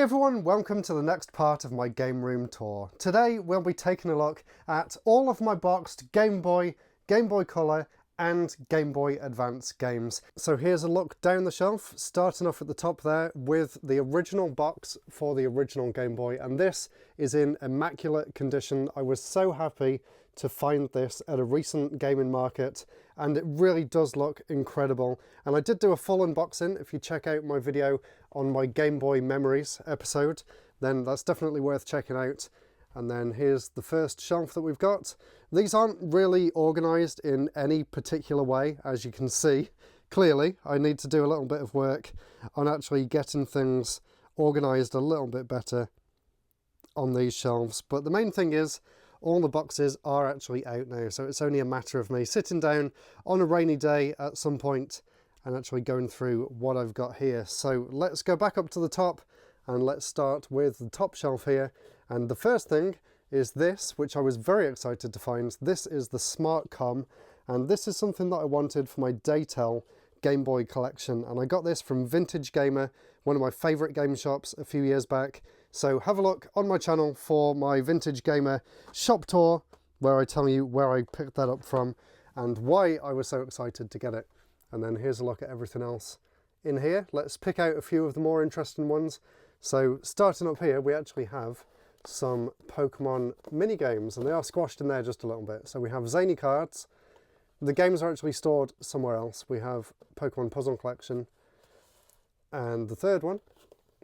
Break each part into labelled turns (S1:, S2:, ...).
S1: everyone, welcome to the next part of my game room tour. Today we'll be taking a look at all of my boxed Game Boy, Game Boy Color and Game Boy Advance games. So here's a look down the shelf, starting off at the top there with the original box for the original Game Boy, and this is in immaculate condition. I was so happy to find this at a recent gaming market, and it really does look incredible. And I did do a full unboxing. If you check out my video on my Game Boy Memories episode, then that's definitely worth checking out. And then here's the first shelf that we've got. These aren't really organised in any particular way, as you can see. Clearly, I need to do a little bit of work on actually getting things organised a little bit better on these shelves. But the main thing is, all the boxes are actually out now, so it's only a matter of me sitting down on a rainy day at some point and actually going through what I've got here. So let's go back up to the top and let's start with the top shelf here. And the first thing is this, which I was very excited to find. This is the Smart Com, and this is something that I wanted for my Daytel Game Boy collection, and I got this from Vintage Gamer, one of my favourite game shops, a few years back. So have a look on my channel for my Vintage Gamer shop tour, where I tell you where I picked that up from and why I was so excited to get it. And then here's a look at everything else in here. Let's pick out a few of the more interesting ones. So starting up here, we actually have some Pokemon mini games, and they are squashed in there just a little bit. So we have zany cards. The games are actually stored somewhere else. We have Pokemon Puzzle Collection, and the third one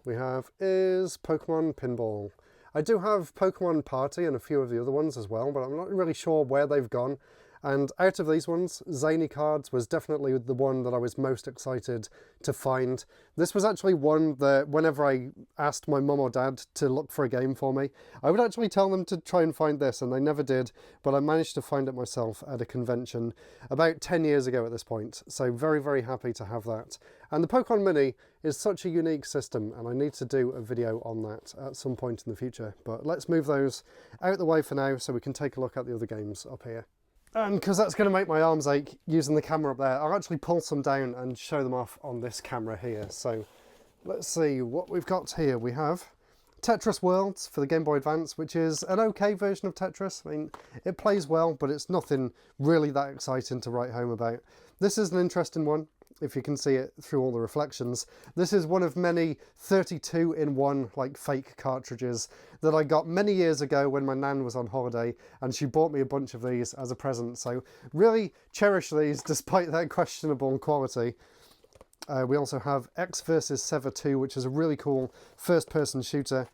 S1: we have is Pokemon Pinball. I do have Pokemon Party and a few of the other ones as well, but I'm not really sure where they've gone. And out of these ones, Zany Cards was definitely the one that I was most excited to find. This was actually one that whenever I asked my mum or dad to look for a game for me, I would actually tell them to try and find this, and they never did, but I managed to find it myself at a convention about 10 years ago at this point. So very, very happy to have that. And the Pokemon Mini is such a unique system, and I need to do a video on that at some point in the future. But let's move those out the way for now so we can take a look at the other games up here. And because that's going to make my arms ache using the camera up there, I'll actually pull some down and show them off on this camera here. So let's see what we've got here. We have Tetris Worlds for the Game Boy Advance, which is an okay version of Tetris. I mean, it plays well, but it's nothing really that exciting to write home about. This is an interesting one, if you can see it through all the reflections. This is one of many 32-in-1 like fake cartridges that I got many years ago when my nan was on holiday, and she bought me a bunch of these as a present. So really cherish these despite their questionable quality. We also have X vs. Sever 2, which is a really cool first-person shooter.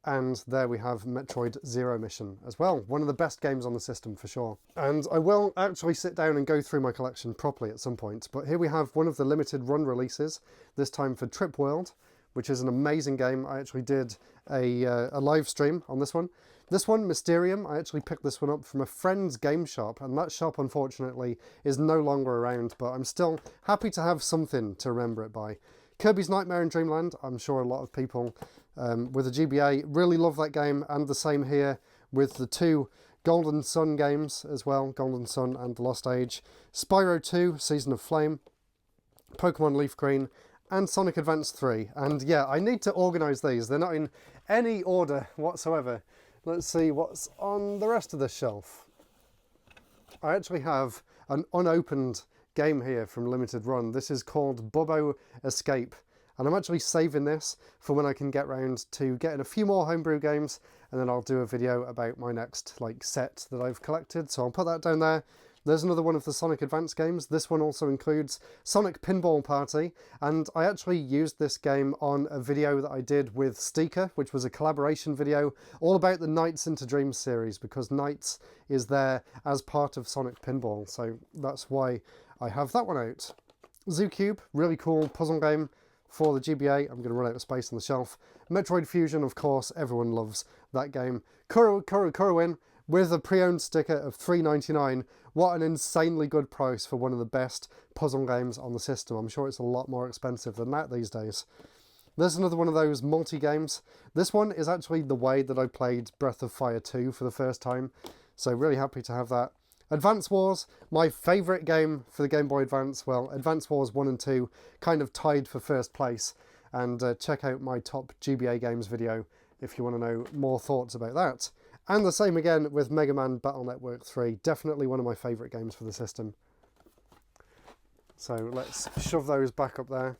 S1: And there we have Metroid Zero Mission as well. One of the best games on the system for sure. And I will actually sit down and go through my collection properly at some point. But here we have one of the limited run releases, this time for Trip World, which is an amazing game. I actually did a live stream on this one. This one, Mysterium, I actually picked this one up from a friend's game shop, and that shop unfortunately is no longer around, but I'm still happy to have something to remember it by. Kirby's Nightmare in Dreamland, I'm sure a lot of people with a GBA really love that game, and the same here with the two Golden Sun games as well, Golden Sun and The Lost Age, Spyro 2, Season of Flame, Pokemon Leaf Green, and Sonic Advance 3. And yeah, I need to organise these. They're not in any order whatsoever. Let's see what's on the rest of this shelf. I actually have an unopened game here from Limited Run. This is called Bubbo Escape, and I'm actually saving this for when I can get round to getting a few more homebrew games, and then I'll do a video about my next set that I've collected. So I'll put that down there. There's another one of the Sonic Advance games. This one also includes Sonic Pinball Party, and I actually used this game on a video that I did with Steaker, which was a collaboration video all about the Nights into Dreams series, because Nights is there as part of Sonic Pinball, so that's why I have that one out. Zoo Cube, really cool puzzle game for the GBA. I'm going to run out of space on the shelf. Metroid Fusion, of course, everyone loves that game. Kuruin, with a pre-owned sticker of $3.99. What an insanely good price for one of the best puzzle games on the system. I'm sure it's a lot more expensive than that these days. There's another one of those multi-games. This one is actually the way that I played Breath of Fire 2 for the first time, so really happy to have that. Advance Wars, my favourite game for the Game Boy Advance. Well, Advance Wars 1 and 2 kind of tied for first place. and check out my top GBA games video if you want to know more thoughts about that. And the same again with Mega Man Battle Network 3, definitely one of my favourite games for the system. So let's shove those back up there.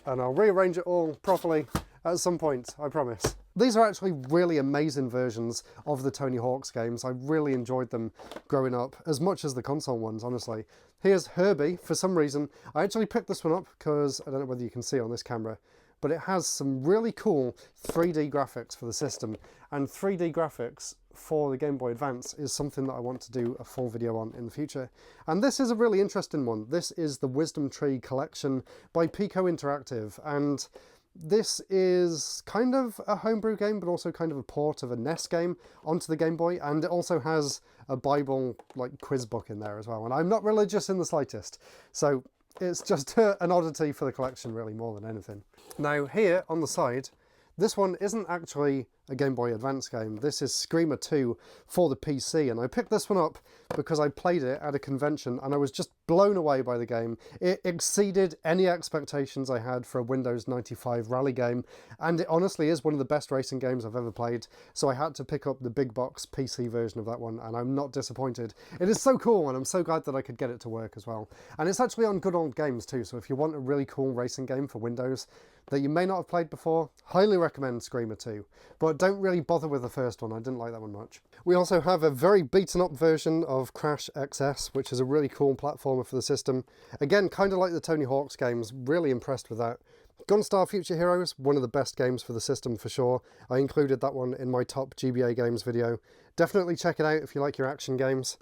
S1: And I'll rearrange it all properly at some point, I promise. These are actually really amazing versions of the Tony Hawk's games. I really enjoyed them growing up, as much as the console ones, honestly. Here's Herbie. For some reason, I actually picked this one up because, I don't know whether you can see on this camera, but it has some really cool 3D graphics for the system. And 3D graphics for the Game Boy Advance is something that I want to do a full video on in the future. And this is a really interesting one. This is the Wisdom Tree Collection by Pico Interactive, and this is kind of a homebrew game, but also kind of a port of a NES game onto the Game Boy, and it also has a Bible like quiz book in there as well. And I'm not religious in the slightest, so it's just an oddity for the collection really, more than anything. Now here on the side, this one isn't actually a Game Boy Advance game. This is Screamer 2 for the PC, and I picked this one up because I played it at a convention and I was just blown away by the game. It exceeded any expectations I had for a Windows 95 rally game, and it honestly is one of the best racing games I've ever played, so I had to pick up the big box PC version of that one, and I'm not disappointed. It is so cool, and I'm so glad that I could get it to work as well. And it's actually on Good Old Games too, so if you want a really cool racing game for Windows that you may not have played before, highly recommend Screamer 2. But don't really bother with the first one, I didn't like that one much. We also have a very beaten up version of Crash XS, which is a really cool platformer for the system. Again, kind of like the Tony Hawk's games, really impressed with that. Gunstar Future Heroes, one of the best games for the system for sure. I included that one in my top GBA games video. Definitely check it out if you like your action games.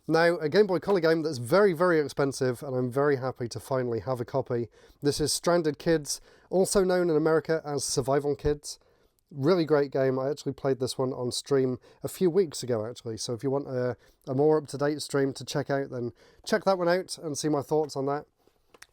S1: Now, a Game Boy Color game that's very, very expensive, and I'm very happy to finally have a copy. This is Stranded Kids, also known in America as Survival Kids. Really great game. I actually played this one on stream a few weeks ago, actually. So if you want a more up-to-date stream to check out, then check that one out and see my thoughts on that.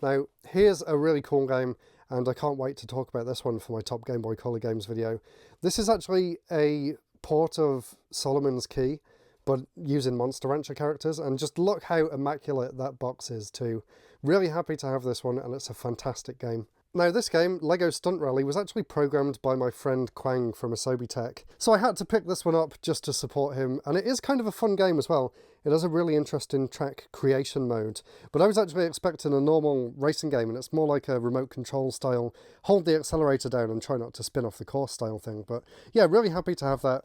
S1: Now, here's a really cool game, and I can't wait to talk about this one for my top Game Boy Color games video. This is actually a port of Solomon's Key, but using Monster Rancher characters, and just look how immaculate that box is too. Really happy to have this one, and it's a fantastic game. Now this game, Lego Stunt Rally, was actually programmed by my friend Quang from Asobi Tech, so I had to pick this one up just to support him, and it is kind of a fun game as well. It has a really interesting track creation mode, but I was actually expecting a normal racing game, and it's more like a remote control style, hold the accelerator down and try not to spin off the course style thing. But yeah, really happy to have that,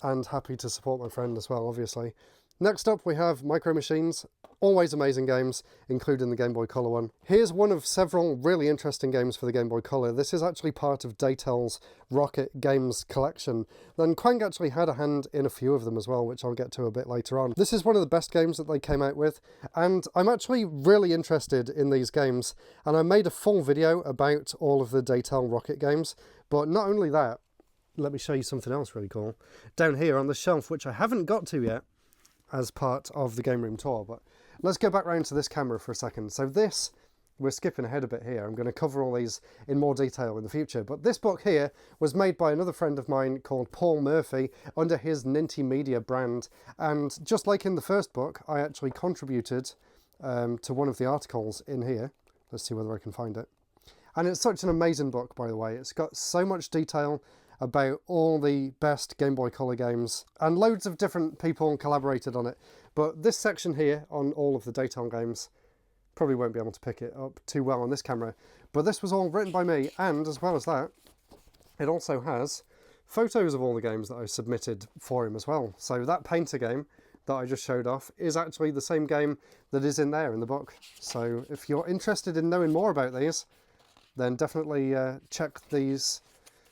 S1: and happy to support my friend as well, obviously. Next up we have Micro Machines, always amazing games, including the Game Boy Color one. Here's one of several really interesting games for the Game Boy Color. This is actually part of Datel's Rocket Games collection. Then Quang actually had a hand in a few of them as well, which I'll get to a bit later on. This is one of the best games that they came out with, and I'm actually really interested in these games, and I made a full video about all of the Datel Rocket games. But not only that, let me show you something else really cool. Down here on the shelf, which I haven't got to yet as part of the game room tour, but let's go back round to this camera for a second. So this, we're skipping ahead a bit here. I'm going to cover all these in more detail in the future, but this book here was made by another friend of mine called Paul Murphy under his Ninty Media brand, and just like in the first book, I actually contributed to one of the articles in here. Let's see whether I can find it. And it's such an amazing book, by the way. It's got so much detail about all the best Game Boy Color games, and loads of different people collaborated on it. But this section here on all of the Datel games, probably won't be able to pick it up too well on this camera, but this was all written by me, and as well as that, it also has photos of all the games that I submitted for him as well. So that Painter game that I just showed off is actually the same game that is in there in the book. So if you're interested in knowing more about these, then definitely check these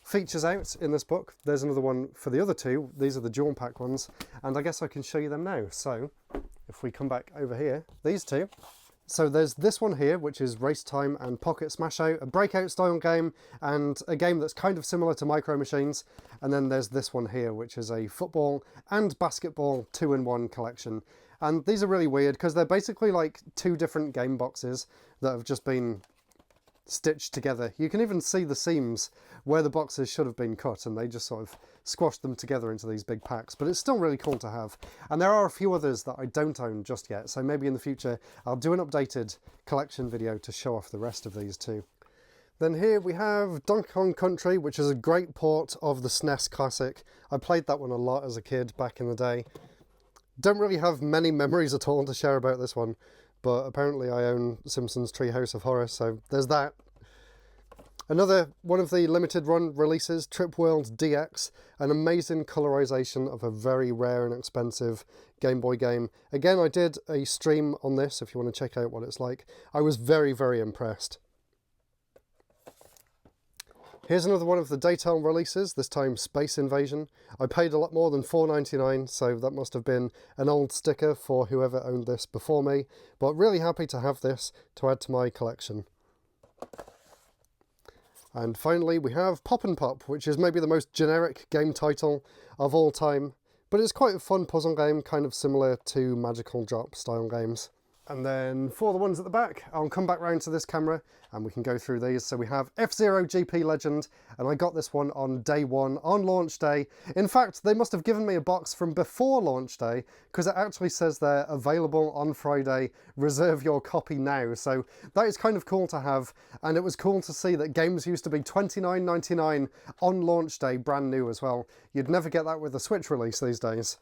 S1: features out in this book. There's another one for the other two. These are the dual pack ones, and I guess I can show you them now. So if we come back over here, these two. So there's this one here, which is Race Time and Pocket Smash Out, a breakout style game, and a game that's kind of similar to Micro Machines. And then there's this one here, which is a football and basketball 2-in-1 collection. And these are really weird because they're basically like two different game boxes that have just been stitched together. You can even see the seams where the boxes should have been cut, and they just sort of squashed them together into these big packs. But it's still really cool to have. And there are a few others that I don't own just yet, so maybe in the future I'll do an updated collection video to show off the rest of these too. Then here we have Donkey Kong Country, which is a great port of the SNES classic. I played that one a lot as a kid back in the day. Don't really have many memories at all to share about this one, but apparently I own Simpsons Treehouse of Horror, so there's that. Another one of the limited run releases, Trip World DX, an amazing colorization of a very rare and expensive Game Boy game. Again, I did a stream on this if you want to check out what it's like. I was very, very impressed. Here's another one of the Daytime releases, this time Space Invasion. I paid a lot more than $4.99, so that must have been an old sticker for whoever owned this before me, but really happy to have this to add to my collection. And finally we have Pop and Pop, which is maybe the most generic game title of all time, but it's quite a fun puzzle game, kind of similar to Magical Drop style games. And then for the ones at the back, I'll come back round to this camera and we can go through these. So we have F-Zero GP Legend, and I got this one on day one, on launch day. In fact, they must have given me a box from before launch day, because it actually says there, available on Friday, reserve your copy now. So that is kind of cool to have, and it was cool to see that games used to be $29.99 on launch day, brand new as well. You'd never get that with a Switch release these days.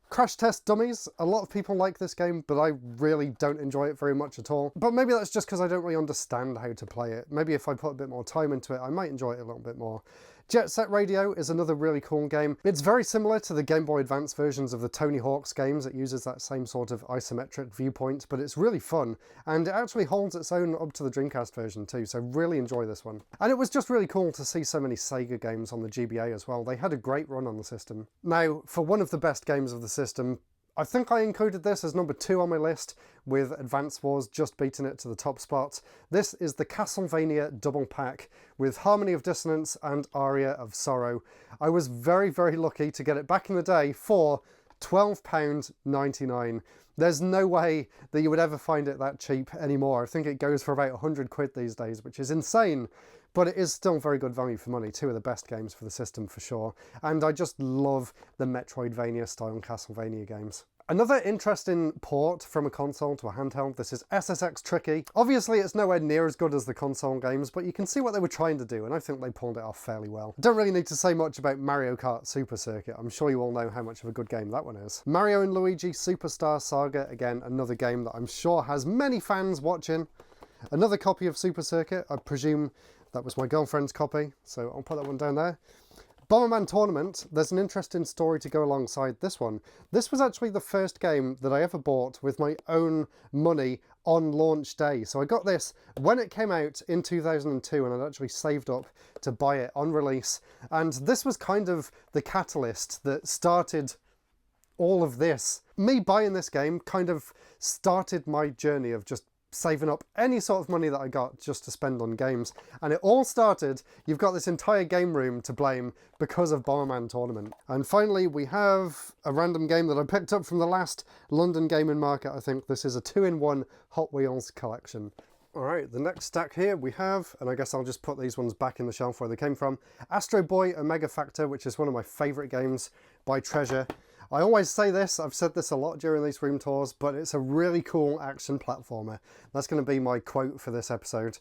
S1: Crash Test Dummies, a lot of people like this game, but I really don't enjoy it very much at all. But maybe that's just because I don't really understand how to play it. Maybe if I put a bit more time into it, I might enjoy it a little bit more. Jet Set Radio is another really cool game. It's very similar to the Game Boy Advance versions of the Tony Hawk's games. It uses that same sort of isometric viewpoint, but it's really fun, and it actually holds its own up to the Dreamcast version too, so really enjoy this one. And it was just really cool to see so many Sega games on the GBA as well. They had a great run on the system. Now, for one of the best games of the system, I think I included this as number 2 on my list, with Advance Wars just beating it to the top spot. This is the Castlevania Double Pack, with Harmony of Dissonance and Aria of Sorrow. I was very, very lucky to get it back in the day for £12.99. There's no way that you would ever find it that cheap anymore. I think it goes for about 100 quid these days, which is insane. But it is still very good value for money. 2 of the best games for the system for sure. And I just love the Metroidvania style Castlevania games. Another interesting port from a console to a handheld, this is SSX Tricky. Obviously it's nowhere near as good as the console games, but you can see what they were trying to do, and I think they pulled it off fairly well. I don't really need to say much about Mario Kart Super Circuit. I'm sure you all know how much of a good game that one is. Mario & Luigi Superstar Saga, again, another game that I'm sure has many fans watching. Another copy of Super Circuit, I presume that was my girlfriend's copy, so I'll put that one down there. Bomberman Tournament, there's an interesting story to go alongside this one. This was actually the first game that I ever bought with my own money on launch day. So I got this when it came out in 2002, and I'd actually saved up to buy it on release. And this was kind of the catalyst that started all of this. Me buying this game kind of started my journey of just saving up any sort of money that I got just to spend on games. And it all started, you've got this entire game room to blame because of Bomberman Tournament. And finally we have a random game that I picked up from the last London Gaming Market, I think. This is a 2-in-1 Hot Wheels collection. Alright, the next stack here we have, and I guess I'll just put these ones back in the shelf where they came from, Astro Boy Omega Factor, which is one of my favourite games by Treasure. I always say this, I've said this a lot during these room tours, but it's a really cool action platformer. That's going to be my quote for this episode.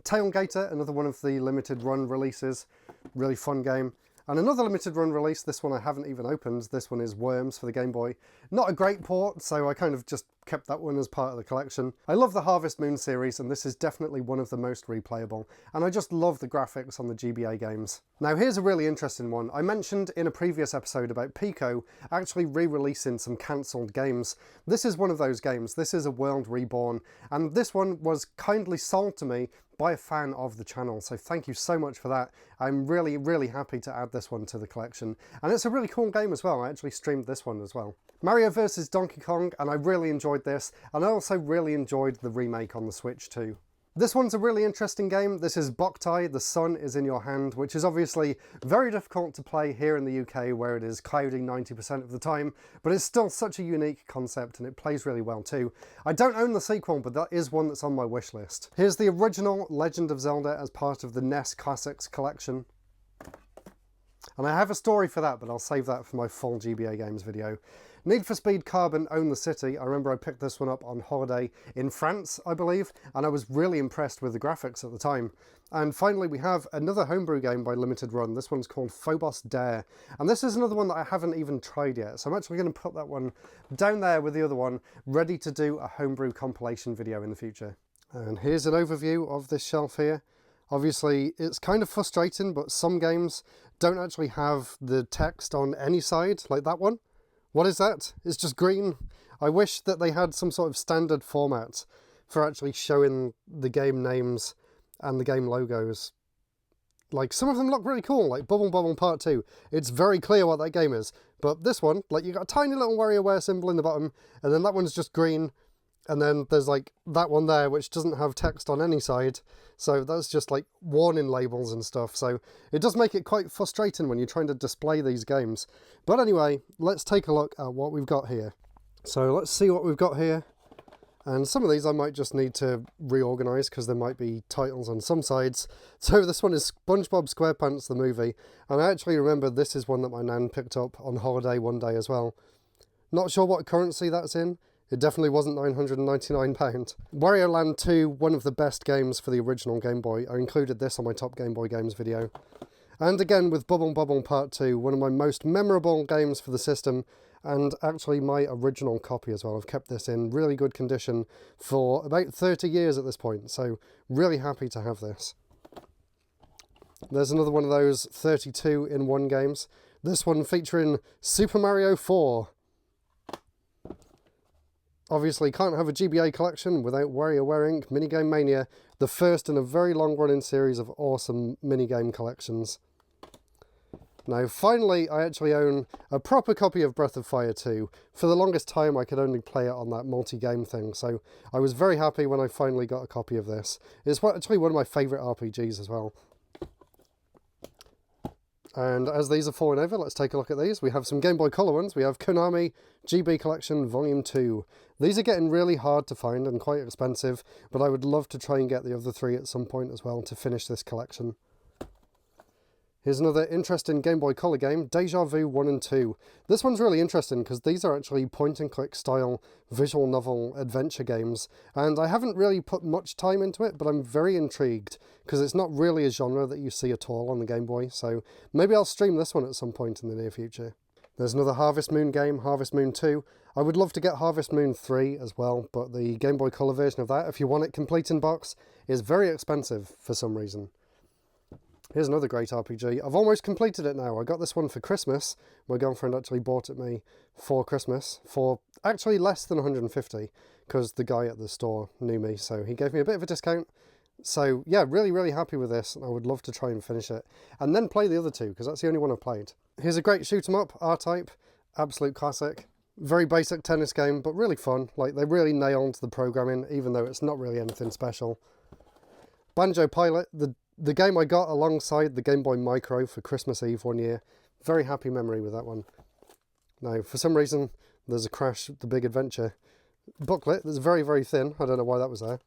S1: Tailgater, another one of the limited run releases, really fun game. And another limited run release, this one I haven't even opened, this one is Worms for the Game Boy. Not a great port, so I kind of just kept that one as part of the collection. I love the Harvest Moon series, and this is definitely one of the most replayable. And I just love the graphics on the GBA games. Now here's a really interesting one. I mentioned in a previous episode about Pico actually re-releasing some cancelled games. This is one of those games. This is A World Reborn, and this one was kindly sold to me by a fan of the channel, so thank you so much for that. I'm really, really happy to add this one to the collection. And it's a really cool game as well. I actually streamed this one as well. Mario vs Donkey Kong, and I really enjoyed this, and I also really enjoyed the remake on the Switch too. This one's a really interesting game. This is Boktai, The Sun is in Your Hand, which is obviously very difficult to play here in the UK where it is cloudy 90% of the time, but it's still such a unique concept and it plays really well too. I don't own the sequel, but that is one that's on my wish list. Here's the original Legend of Zelda as part of the NES Classics collection. And I have a story for that, but I'll save that for my full GBA games video. Need for Speed Carbon Own the City. I remember I picked this one up on holiday in France, I believe, and I was really impressed with the graphics at the time. And finally, we have another homebrew game by Limited Run. This one's called Phobos Dare. And this is another one that I haven't even tried yet. So I'm actually going to put that one down there with the other one, ready to do a homebrew compilation video in the future. And here's an overview of this shelf here. Obviously, it's kind of frustrating, but some games don't actually have the text on any side, like that one. What is that? It's just green. I wish that they had some sort of standard format for actually showing the game names and the game logos. Like, some of them look really cool, like Bubble Bobble Part 2. It's very clear what that game is. But this one, like, you got a tiny little WarioWare symbol in the bottom, and then that one's just green, and then there's like that one there which doesn't have text on any side. So that's just like warning labels and stuff. So it does make it quite frustrating when you're trying to display these games. But anyway, let's take a look at what we've got here. So let's see what we've got here. And some of these I might just need to reorganise because there might be titles on some sides. So this one is SpongeBob SquarePants the movie. And I actually remember this is one that my nan picked up on holiday one day as well. Not sure what currency that's in. It definitely wasn't £999. Wario Land 2, one of the best games for the original Game Boy. I included this on my Top Game Boy Games video. And again with Bubble Bobble Part 2, one of my most memorable games for the system, and actually my original copy as well. I've kept this in really good condition for about 30 years at this point, so really happy to have this. There's another one of those 32-in-1 games. This one featuring Super Mario 4. Obviously can't have a GBA collection without WarioWare Inc. Minigame Mania, the first in a very long-running series of awesome minigame collections. Now, finally, I actually own a proper copy of Breath of Fire 2. For the longest time, I could only play it on that multi-game thing, so I was very happy when I finally got a copy of this. It's actually one of my favourite RPGs as well. And as these are falling over, let's take a look at these. We have some Game Boy Color ones. We have Konami GB Collection Volume 2. These are getting really hard to find and quite expensive, but I would love to try and get the other three at some point as well to finish this collection. Here's another interesting Game Boy Color game, Deja Vu 1 and 2. This one's really interesting because these are actually point-and-click style visual novel adventure games, and I haven't really put much time into it, but I'm very intrigued because it's not really a genre that you see at all on the Game Boy, so maybe I'll stream this one at some point in the near future. There's another Harvest Moon game, Harvest Moon 2. I would love to get Harvest Moon 3 as well, but the Game Boy Color version of that, if you want it complete in box, is very expensive for some reason. Here's another great RPG. I've almost completed it now. I got this one for Christmas. My girlfriend actually bought it me for Christmas for actually less than 150 because the guy at the store knew me, so he gave me a bit of a discount. So yeah, really happy with this, and I would love to try and finish it. And then play the other two, because that's the only one I've played. Here's a great shoot 'em up, R-Type, absolute classic. Very basic tennis game, but really fun. Like, they really nailed the programming, even though it's not really anything special. Banjo Pilot, the game I got alongside the Game Boy Micro for Christmas Eve one year. Very happy memory with that one. Now, for some reason, there's a Crash the Big Adventure booklet that's very thin. I don't know why that was there.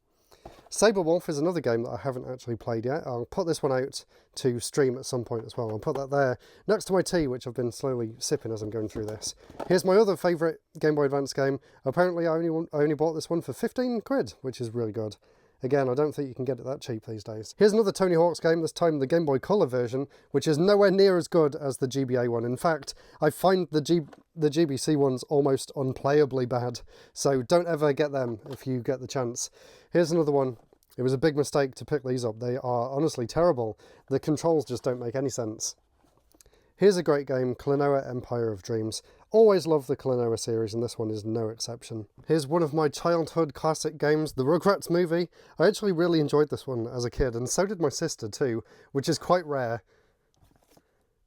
S1: Saber Wolf is another game that I haven't actually played yet. I'll put this one out to stream at some point as well. I'll put that there next to my tea, which I've been slowly sipping as I'm going through this. Here's my other favourite Game Boy Advance game. Apparently I only bought this one for 15 quid, which is really good. Again, I don't think you can get it that cheap these days. Here's another Tony Hawk's game, this time the Game Boy Color version, which is nowhere near as good as the GBA one. In fact, I find the GBC ones almost unplayably bad, so don't ever get them if you get the chance. Here's another one. It was a big mistake to pick these up. They are honestly terrible. The controls just don't make any sense. Here's a great game, Klonoa Empire of Dreams. Always loved the Klonoa series, and this one is no exception. Here's one of my childhood classic games, the Rugrats movie. I actually really enjoyed this one as a kid, and so did my sister too, which is quite rare.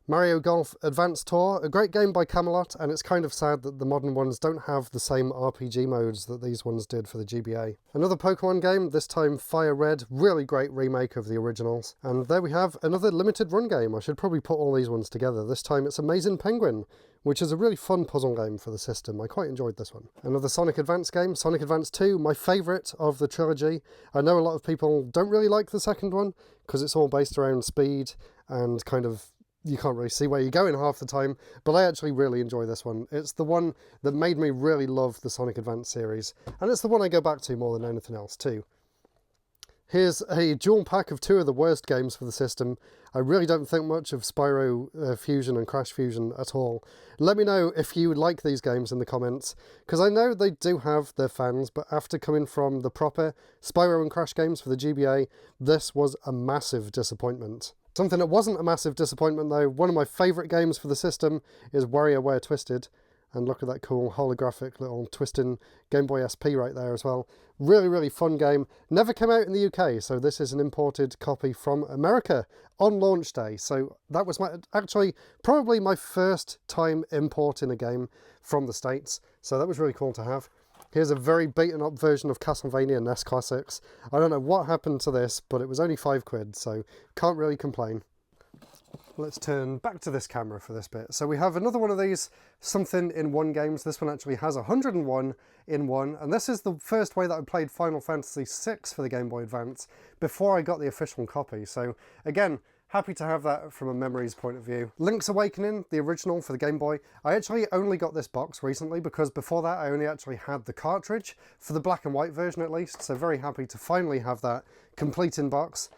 S1: Mario Golf Advanced Tour, a great game by Camelot, and it's kind of sad that the modern ones don't have the same RPG modes that these ones did for the GBA. Another Pokemon game, this time Fire Red, really great remake of the originals. And there we have another limited run game. I should probably put all these ones together. This time it's Amazing Penguin, which is a really fun puzzle game for the system. I quite enjoyed this one. Another Sonic Advance game, Sonic Advance 2, my favourite of the trilogy. I know a lot of people don't really like the second one, because it's all based around speed and kind of you can't really see where you're going half the time, but I actually really enjoy this one. It's the one that made me really love the Sonic Advance series, and it's the one I go back to more than anything else too. Here's a dual pack of 2 of the worst games for the system. I really don't think much of Spyro Fusion and Crash Fusion at all. Let me know if you like these games in the comments, because I know they do have their fans, but after coming from the proper Spyro and Crash games for the GBA, this was a massive disappointment. Something that wasn't a massive disappointment though, one of my favourite games for the system is WarioWare Twisted. And look at that cool holographic little twisting Game Boy SP right there as well. Really, really fun game. Never came out in the UK, so this is an imported copy from America on launch day. So that was actually probably my first time importing a game from the States. So that was really cool to have. Here's a very beaten up version of Castlevania NES Classics. I don't know what happened to this, but it was only £5, so can't really complain. Let's turn back to this camera for this bit. So we have another one of these something in one games. This one actually has 101 in one, and this is the first way that I played Final Fantasy VI for the Game Boy Advance before I got the official copy. So again, happy to have that from a memories point of view. Link's Awakening, the original for the Game Boy. I actually only got this box recently because before that I only actually had the cartridge for the black and white version at least. So very happy to finally have that complete in box.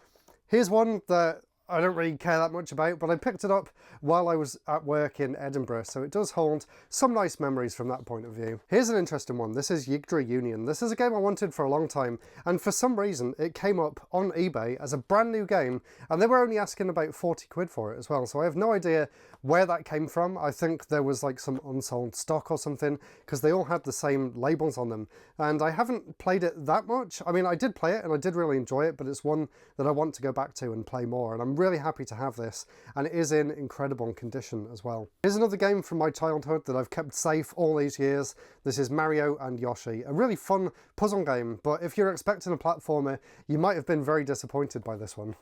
S1: Here's one that I don't really care that much about, but I picked it up while I was at work in Edinburgh, so it does hold some nice memories from that point of view. Here's an interesting one. This is Yggdra Union. This is a game I wanted for a long time, and for some reason it came up on eBay as a brand new game, and they were only asking about 40 quid for it as well, so I have no idea where that came from. I think there was like some unsold stock or something, because they all had the same labels on them, and I haven't played it that much. I mean, I did play it and I did really enjoy it, but it's one that I want to go back to and play more, and I'm really happy to have this, and it is in incredible condition as well. Here's another game from my childhood that I've kept safe all these years. This is Mario and Yoshi, a really fun puzzle game, but if you're expecting a platformer, you might have been very disappointed by this one.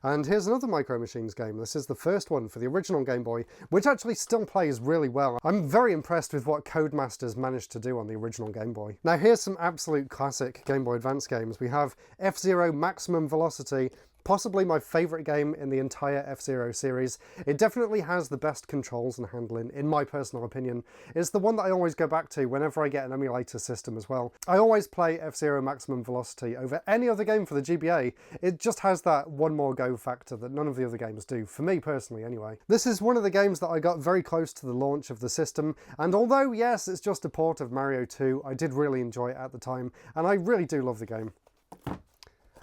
S1: And here's another Micro Machines game. This is the first one for the original Game Boy, which actually still plays really well. I'm very impressed with what Codemasters managed to do on the original Game Boy. Now here's some absolute classic Game Boy Advance games. We have F-Zero Maximum Velocity, possibly my favourite game in the entire F-Zero series. It definitely has the best controls and handling, in my personal opinion. It's the one that I always go back to whenever I get an emulator system as well. I always play F-Zero Maximum Velocity over any other game for the GBA. It just has that one more go factor that none of the other games do, for me personally anyway. This is one of the games that I got very close to the launch of the system, and although yes, it's just a port of Mario 2, I did really enjoy it at the time, and I really do love the game.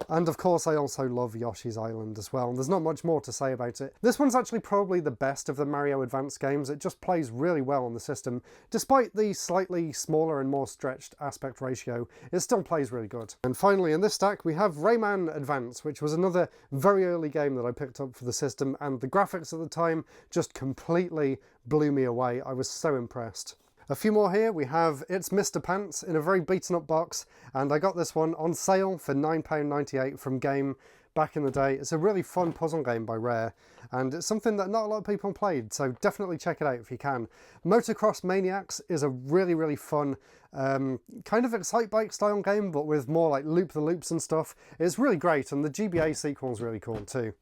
S1: And of course I also love Yoshi's Island as well, and there's not much more to say about it. This one's actually probably the best of the Mario Advance games. It just plays really well on the system. Despite the slightly smaller and more stretched aspect ratio, it still plays really good. And finally in this stack we have Rayman Advance, which was another very early game that I picked up for the system, and the graphics at the time just completely blew me away. I was so impressed. A few more here. We have It's Mr. Pants in a very beaten up box, and I got this one on sale for £9.98 from Game back in the day. It's a really fun puzzle game by Rare, and it's something that not a lot of people played, so definitely check it out if you can. Motocross Maniacs is a really, really fun kind of Excite Bike style game, but with more like loop the loops and stuff. It's really great, and the GBA sequel is really cool too.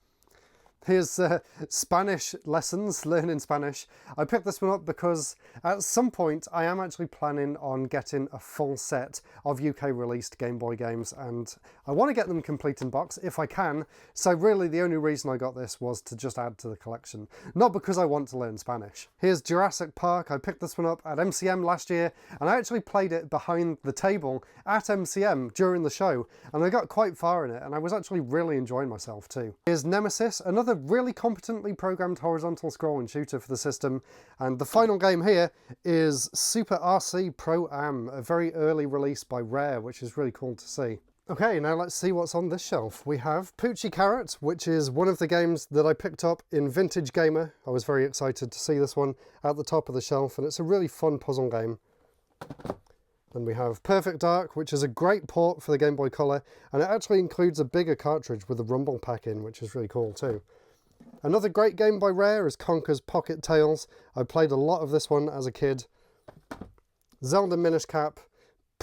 S1: Here's Spanish lessons, learning Spanish. I picked this one up because at some point I am actually planning on getting a full set of UK released Game Boy games, and I want to get them complete in box if I can, so really the only reason I got this was to just add to the collection, not because I want to learn Spanish. Here's Jurassic Park. I picked this one up at MCM last year, and I actually played it behind the table at MCM during the show, and I got quite far in it, and I was actually really enjoying myself too. Here's Nemesis, another really competently programmed horizontal scrolling shooter for the system, and the final game here is Super RC Pro-Am, a very early release by Rare, which is really cool to see. Okay, now let's see what's on this shelf. We have Poochie Carrot, which is one of the games that I picked up in Vintage Gamer. I was very excited to see this one at the top of the shelf, and it's a really fun puzzle game. Then we have Perfect Dark, which is a great port for the Game Boy Color, and it actually includes a bigger cartridge with a rumble pack in, which is really cool too. Another great game by Rare is Conker's Pocket Tales. I played a lot of this one as a kid. Zelda Minish Cap,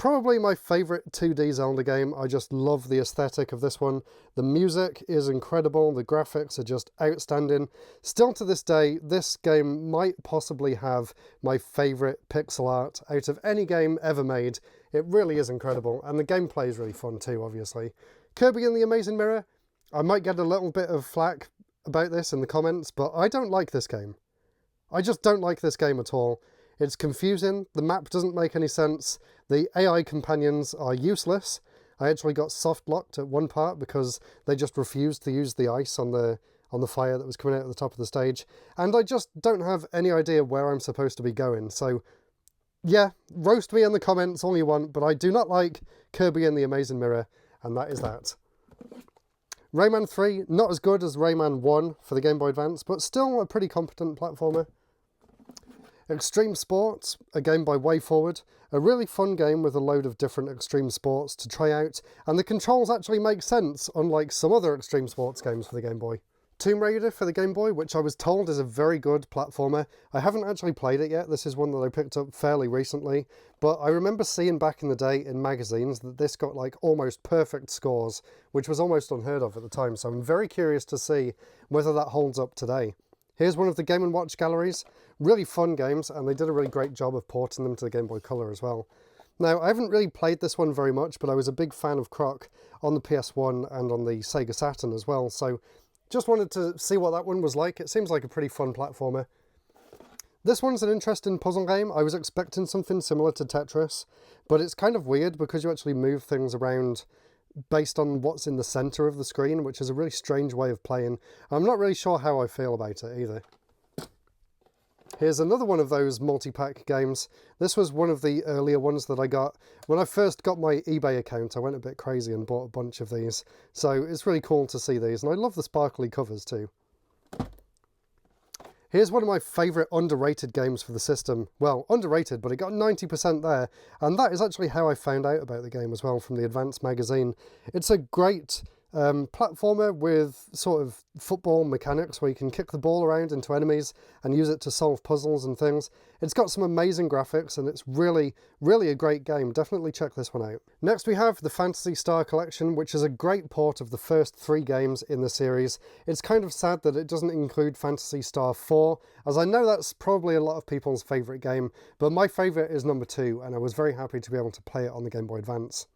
S1: probably my favourite 2D Zelda game. I just love the aesthetic of this one. The music is incredible, the graphics are just outstanding. Still to this day, this game might possibly have my favourite pixel art out of any game ever made. It really is incredible, and the gameplay is really fun too, obviously. Kirby and the Amazing Mirror, I might get a little bit of flack about this in the comments, but I don't like this game. I just don't like this game at all. It's confusing, the map doesn't make any sense, the AI companions are useless. I actually got soft locked at one part because they just refused to use the ice on the fire that was coming out at the top of the stage, and I just don't have any idea where I'm supposed to be going. So yeah, roast me in the comments all you want, but I do not like Kirby and the Amazing Mirror, and that is that. Rayman 3, not as good as Rayman 1 for the Game Boy Advance, but still a pretty competent platformer. Extreme Sports, a game by WayForward, a really fun game with a load of different extreme sports to try out, and the controls actually make sense, unlike some other extreme sports games for the Game Boy. Tomb Raider for the Game Boy, which I was told is a very good platformer. I haven't actually played it yet, this is one that I picked up fairly recently, but I remember seeing back in the day in magazines that this got like almost perfect scores, which was almost unheard of at the time, so I'm very curious to see whether that holds up today. Here's one of the Game & Watch galleries. Really fun games, and they did a really great job of porting them to the Game Boy Color as well. Now, I haven't really played this one very much, but I was a big fan of Croc on the PS1 and on the Sega Saturn as well, so just wanted to see what that one was like. It seems like a pretty fun platformer. This one's an interesting puzzle game. I was expecting something similar to Tetris, but it's kind of weird because you actually move things around based on what's in the centre of the screen, which is a really strange way of playing. I'm not really sure how I feel about it either. Here's another one of those multi-pack games. This was one of the earlier ones that I got. When I first got my eBay account, I went a bit crazy and bought a bunch of these. So it's really cool to see these, and I love the sparkly covers too. Here's one of my favourite underrated games for the system. Well, underrated, but it got 90% there, and that is actually how I found out about the game as well, from the Advance magazine. It's a great platformer with sort of football mechanics where you can kick the ball around into enemies and use it to solve puzzles and things. It's got some amazing graphics and it's really, really a great game. Definitely check this one out. Next we have the Phantasy Star Collection, which is a great port of the first 3 games in the series. It's kind of sad that it doesn't include Phantasy Star 4, as I know that's probably a lot of people's favourite game, but my favourite is number 2, and I was very happy to be able to play it on the Game Boy Advance.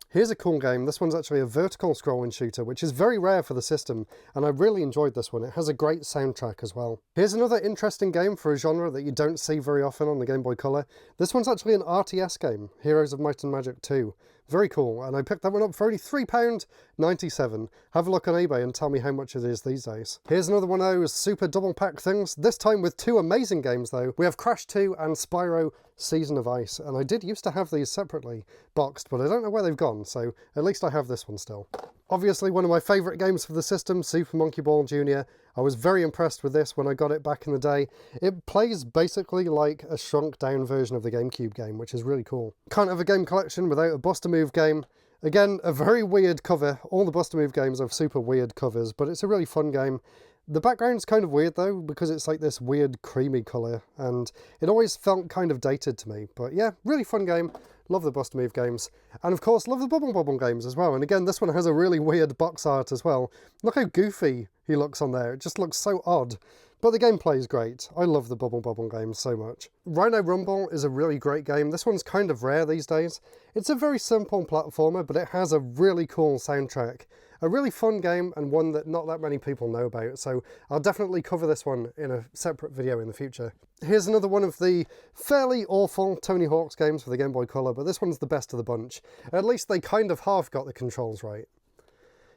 S1: Here's a cool game. This one's actually a vertical scrolling shooter, which is very rare for the system, and I really enjoyed this one. It has a great soundtrack as well. Here's another interesting game for a genre that you don't see very often on the Game Boy Color. This one's actually an RTS game, Heroes of Might and Magic 2. Very cool, and I picked that one up for only £3.97. Have a look on eBay and tell me how much it is these days. Here's another one of those super double pack things, this time with 2 amazing games though. We have Crash 2 and Spyro Season of Ice, and I did used to have these separately boxed, but I don't know where they've gone, so at least I have this one still. Obviously one of my favourite games for the system, Super Monkey Ball Jr. I was very impressed with this when I got it back in the day. It plays basically like a shrunk down version of the GameCube game, which is really cool. Can't have a game collection without a Bust-A-Move game. Again, a very weird cover. All the Bust-A-Move games have super weird covers, but it's a really fun game. The background's kind of weird though, because it's like this weird creamy colour, and it always felt kind of dated to me. But yeah, really fun game. Love the Bust-A-Move games. And of course, love the Bubble Bobble games as well. And again, this one has a really weird box art as well. Look how goofy he looks on there. It just looks so odd. But the gameplay is great. I love the Bubble Bobble games so much. Rhino Rumble is a really great game. This one's kind of rare these days. It's a very simple platformer, but it has a really cool soundtrack. A really fun game, and one that not that many people know about, so I'll definitely cover this one in a separate video in the future. Here's another one of the fairly awful Tony Hawk's games for the Game Boy Color, but this one's the best of the bunch. At least they kind of half got the controls right.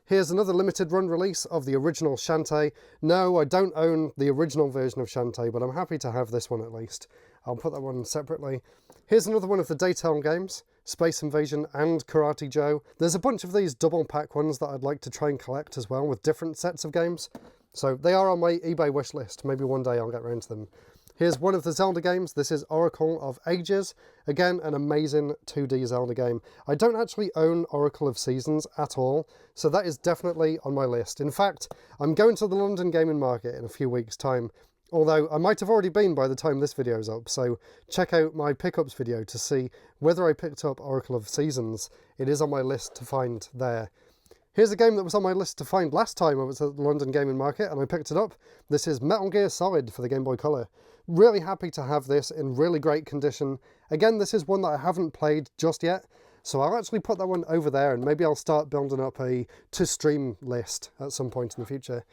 S1: Here's another limited run release of the original Shantae. No, I don't own the original version of Shantae, but I'm happy to have this one at least. I'll put that one separately. Here's another one of the Daytale games, Space Invasion and Karate Joe. There's a bunch of these double pack ones that I'd like to try and collect as well, with different sets of games. So they are on my eBay wish list. Maybe one day I'll get around to them. Here's one of the Zelda games. This is Oracle of Ages. Again, an amazing 2D Zelda game. I don't actually own Oracle of Seasons at all, so that is definitely on my list. In fact, I'm going to the London Gaming Market in a few weeks' time, Although I might have already been by the time this video is up, so check out my pickups video to see whether I picked up Oracle of Seasons. It is on my list to find there. Here's a game that was on my list to find last time I was at the London Gaming Market and I picked it up. This is Metal Gear Solid for the Game Boy Color. Really happy to have this in really great condition. Again, this is one that I haven't played just yet, so I'll actually put that one over there and maybe I'll start building up a to-stream list at some point in the future.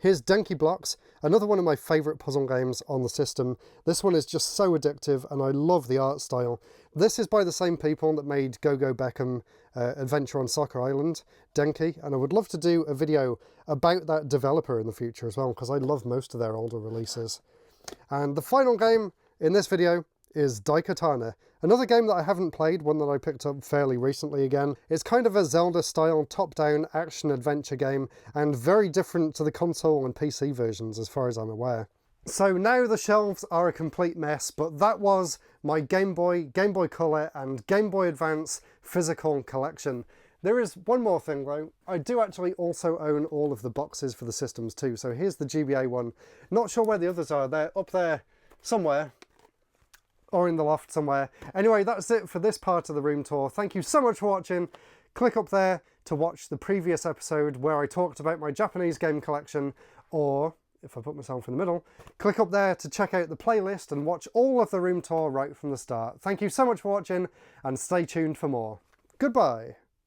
S1: Here's Denki Blocks, another one of my favourite puzzle games on the system. This one is just so addictive and I love the art style. This is by the same people that made Go Go Beckham Adventure on Soccer Island, Denki, and I would love to do a video about that developer in the future as well, because I love most of their older releases. And the final game in this video is Daikatana, another game that I haven't played, one that I picked up fairly recently again. It's kind of a Zelda-style top-down action-adventure game, and very different to the console and PC versions as far as I'm aware. So now the shelves are a complete mess, but that was my Game Boy, Game Boy Color and Game Boy Advance physical collection. There is one more thing though. I do actually also own all of the boxes for the systems too, so here's the GBA one. Not sure where the others are. They're up there somewhere, or in the loft somewhere. Anyway, that's it for this part of the room tour. Thank you so much for watching. Click up there to watch the previous episode where I talked about my Japanese game collection, or if I put myself in the middle, click up there to check out the playlist and watch all of the room tour right from the start. Thank you so much for watching and stay tuned for more. Goodbye.